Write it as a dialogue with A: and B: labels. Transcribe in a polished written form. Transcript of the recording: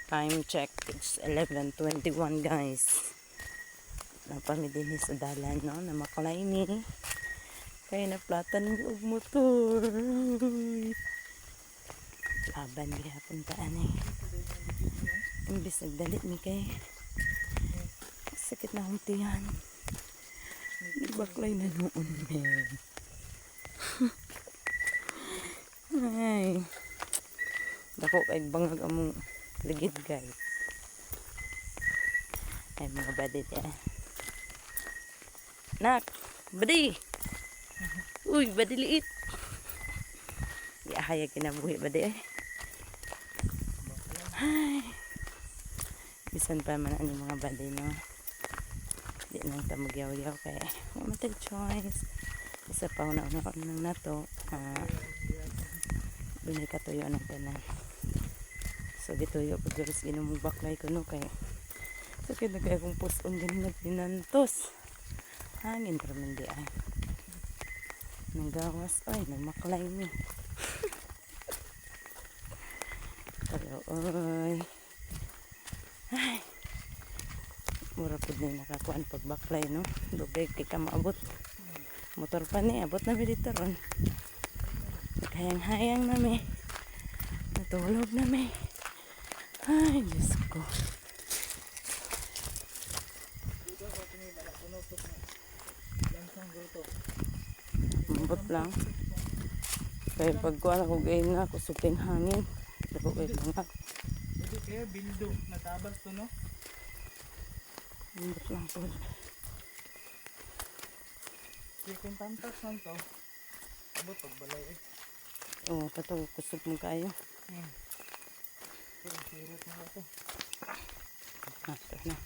A: Time check, it's 11:21 guys. Napamidin sa dalan no, na maklay ni. Kaya naplatan og motor. Laban gihapon ta ani. Imbis nagdalit mi kay sakit na akong tiyan. Baklay na noon men. Ay. Dako kay bangag among ligid guys. Ay mga badit eh. Nak, badi. Uy, badi liit. Iahaya kinabuhi badi eh. Ay. Bisan pa man ani mga badi no. Di nang tamugyaw-yaw kay matag choice. Isa pa una nang nato. Dunay katuyo ang tanan. So gituyo pag garis ginamong baklay ko no kay sakit na kaya kung puson ganin nagtinantos. Hangin raman di ay. Nanggawas ay nagmaklay mi. Pero oy. Ay. Mura pud na nakakuan pag baklay no. Dugay kay ka maabot. Motor pa ni abot na mi dito ron. Hayang-hayang na mi. Natulog na mi. Ay, Diyos ko. Mabot lang. Kaya pagkuhan ako gayon nga, kusuping hangin. Dako kayo lang.
B: Ito kaya bildo, natabas to no?
A: Mabot lang po.
B: Kaya kung tamtak lang to, abot pagbalay eh.
A: Oo, kato kusup mo kayo.
B: Pero sirit na ito.
A: Ito na.